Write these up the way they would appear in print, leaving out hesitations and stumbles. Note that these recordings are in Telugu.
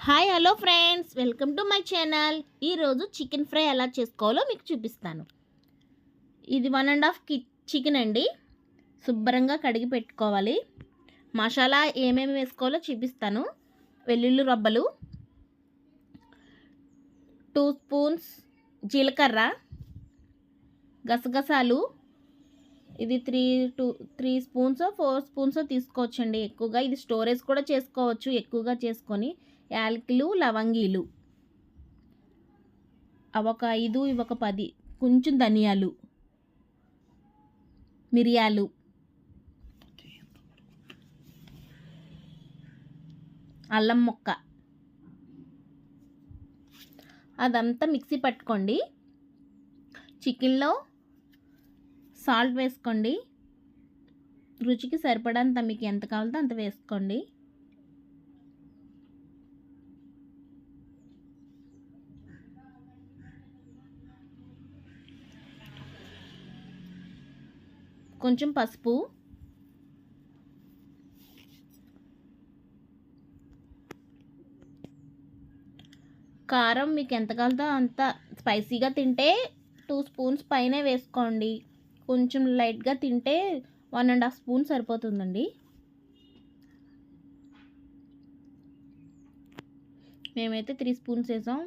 Hi hello friends, welcome to my channel. ఈరోజు చికెన్ ఫ్రై ఎలా చేసుకోవాలో మీకు చూపిస్తాను. ఇది 1.5 చికెన్ అండి. శుభ్రంగా కడిగి పెట్టుకోవాలి. మసాలా ఏమేమి వేసుకోవాలో చూపిస్తాను. వెల్లుల్లి రబ్బలు, 2 స్పూన్స్ జీలకర్ర, గసగసాలు, ఇది 3 స్పూన్స్ 4 స్పూన్స్ తీసుకోవచ్చండి. ఎక్కువగా ఇది స్టోరేజ్ కూడా చేసుకోవచ్చు. ఎక్కువగా చేసుకొని యాలకులు, లవంగీలు అవి ఒక 5, ఇవి ఒక 10, కొంచెం ధనియాలు, మిరియాలు, అల్లం ముక్క, అదంతా మిక్సీ పట్టుకోండి. చికెన్లో సాల్ట్ వేసుకోండి. రుచికి సరిపడంత మీకు ఎంత కావాలో అంత వేసుకోండి. కొంచెం పసుపు, కారం మీకు ఎంత కావాలో అంత. స్పైసీగా తింటే 2 స్పూన్స్ పైనే వేసుకోండి. కొంచెం లైట్గా తింటే 1.5 స్పూన్ సరిపోతుందండి. మేమైతే 3 స్పూన్స్ వేసాం.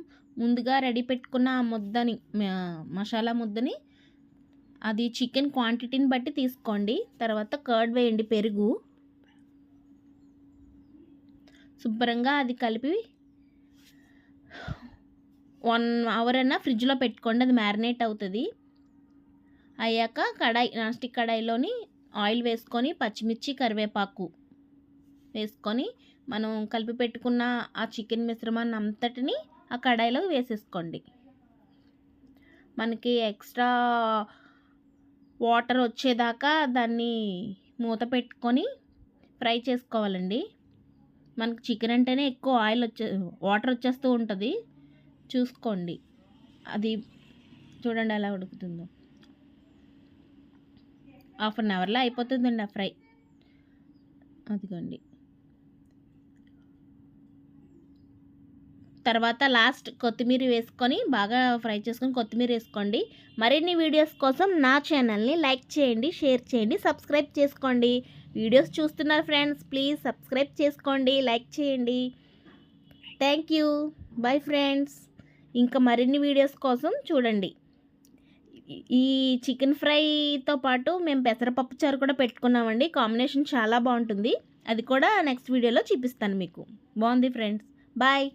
ముందుగా రెడీ పెట్టుకున్న ఆ ముద్దని, మసాలా ముద్దని, అది చికెన్ క్వాంటిటీని బట్టి తీసుకోండి. తర్వాత కర్డ్ వేయండి, పెరుగు. శుభ్రంగా అది కలిపి 1 అవర్ అయినా ఫ్రిడ్జ్లో పెట్టుకోండి. అది మ్యారినేట్ అవుతుంది. అయ్యాక నాన్ స్టిక్ కడాయిలోని ఆయిల్ వేసుకొని పచ్చిమిర్చి, కరివేపాకు వేసుకొని మనం కలిపి పెట్టుకున్న ఆ చికెన్ మిశ్రమాన్ని అంతటిని ఆ కడాయిలో వేసేసుకోండి. మనకి ఎక్స్ట్రా వాటర్ వచ్చేదాకా దాన్ని మూత పెట్టుకొని ఫ్రై చేసుకోవాలండి. మనకు చికెన్ అంటేనే ఎక్కువ వాటర్ వచ్చేస్తూ ఉంటుంది. చూసుకోండి. అది చూడండి ఎలా ఉడుకుతుందో. 1/2 అవర్లో అయిపోతుందండి ఆ ఫ్రై. అదిగోండి. తర్వాత లాస్ట్ కొత్తిమీర వేసుకొని బాగా ఫ్రై చేసుకొని కొత్తిమీర వేసుకోండి. మరిన్ని వీడియోస్ కోసం నా ఛానల్ని లైక్ చేయండి, షేర్ చేయండి, సబ్స్క్రైబ్ చేసుకోండి. వీడియోస్ చూస్తున్నారు ఫ్రెండ్స్, ప్లీజ్ సబ్స్క్రైబ్ చేసుకోండి, లైక్ చేయండి. Thank you. Bye friends. ఇంకా మరిన్ని వీడియోస్ కోసం చూడండి. ఈ చికెన్ ఫ్రైతో పాటు మేము పెసరపప్పు చారు కూడా పెట్టుకున్నామండి. కాంబినేషన్ చాలా బాగుంటుంది. అది కూడా నెక్స్ట్ వీడియోలో చూపిస్తాను మీకు. బాగుంది ఫ్రెండ్స్. బాయ్.